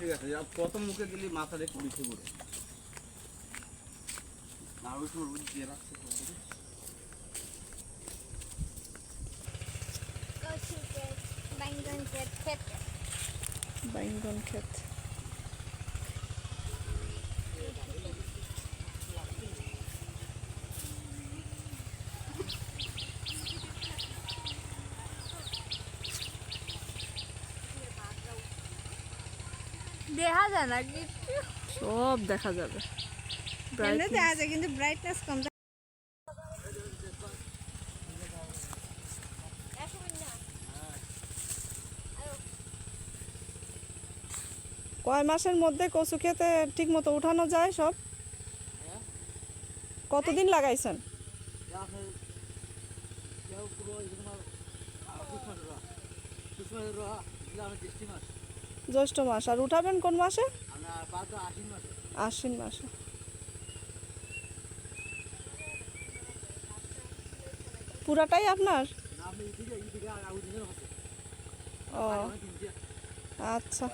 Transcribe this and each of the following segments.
ঠিক আছে প্রথম মুখে গেলি মাথা রেখে উঠে পড়ে আর ওই সময় রোদ দিয়ে রাখছে বাইঙ্গন ক্ষেত। দেখা যায় না সব দেখা যাবে, দেখা যায় কিন্তু ব্রাইটনেস কম। কয় মাসের মধ্যে কচু খেতে ঠিক মতো উঠানো যায় সব? কতদিন লাগাইছেন? জ্যৈষ্ঠ মাস। আর উঠাবেন কোন মাসে? আশ্বিন মাসে। পুরাটাই আপনার? ও আচ্ছা।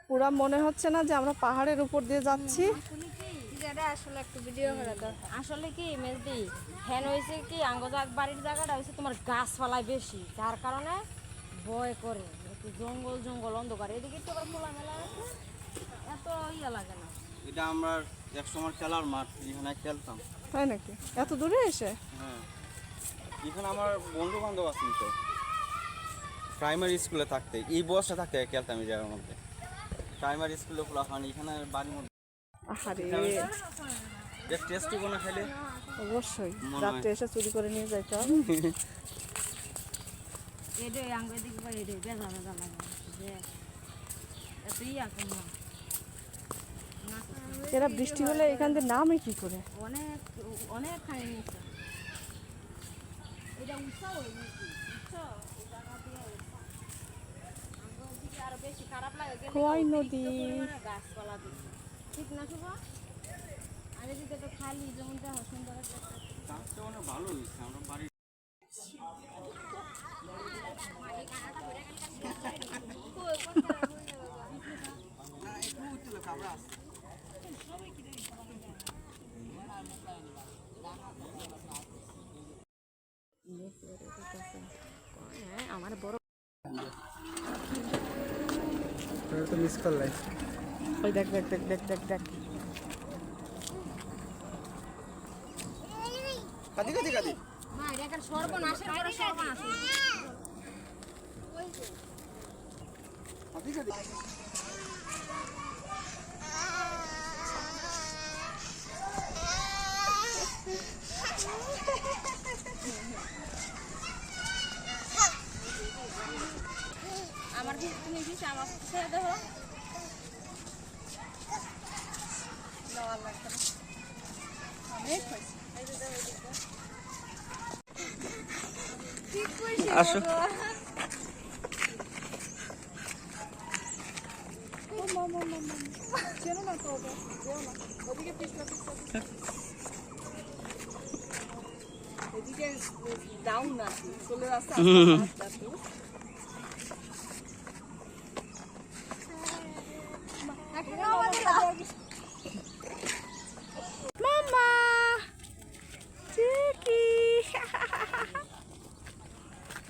পুরা মনে হচ্ছে না যে আমরা পাহাড়ের উপর দিয়ে যাচ্ছি। আসলে একটু ভিডিও করা দরকার। আসলে কি মেজদি ফ্যান হয়েছে কি বাড়ির জায়গাটা হয়েছে তোমার গাছপালায় বেশি, যার কারণে ভয় করে একটু জঙ্গল জঙ্গল অন্ধকার। এদিকে একটু আবার খোলা মেলা আছে, এত ইয়ে লাগে না। এটা আমার এক সময় খেলার মাঠ, এখানে খেলতাম। তাই নাকি? এত দূরে এসে? হ্যাঁ, এখানে আমার বন্ধু বান্ধব আছে তো, প্রাইমারি স্কুলে থাকতে এই বয়সটা থাকতে খেলতাম এই জায়গার মধ্যে। প্রাইমারি স্কুলে খোলা হয়নি, এখানে বাড়ির মধ্যে। আহারে, টেস্টি কোনো খেলে অবশ্যই রাত্রে এসে চুরি করে নিয়ে যাইতে হবে। এরা বৃষ্টি হলে এখান থেকে নামে কি করে? অনেক অনেক খাই নিচ্ছে। এটা উৎসাহ আরো বেশি খারাপ লাগে। খোয়াই নদী গাছপালা ঠিক না শুভ? আর এদিকে তো খালি জমিটা সুন্দর গাছটা অনেক ভালো হয়েছে আমরা বাড়ি। আমার বড় তো মিস করলাই। ওই দেখ দেখ দেখ দেখ দেখ দেখ। কাদি কাদি কাদি মা এটা সর্বনাশের পরে সর্বনাশ। কাদি কাদি আমার কি তুমি কি আমার ছেড়ে দেবো? আসো। এদিকে ডাউন না চলে আসছে। মামা চিকি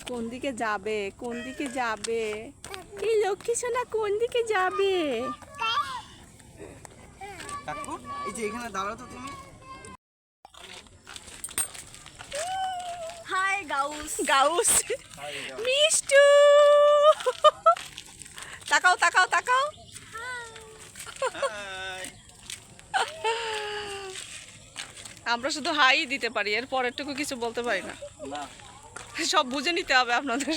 কোন দিকে যাবে? কোন দিকে যাবে? এই লক্ষ্মী সোনা কোন দিকে যাবে? কাকু এই যে এখানে দাঁড়াও তো তুমি। হাই গাউস গাউস মিষ্টু তাকাও তাকাও তাকাও। আমরা শুধু হাই দিতে পারি, এর পরেরটুকু কিছু বলতে পারি না। সব বুঝে নিতে হবে আপনাদের।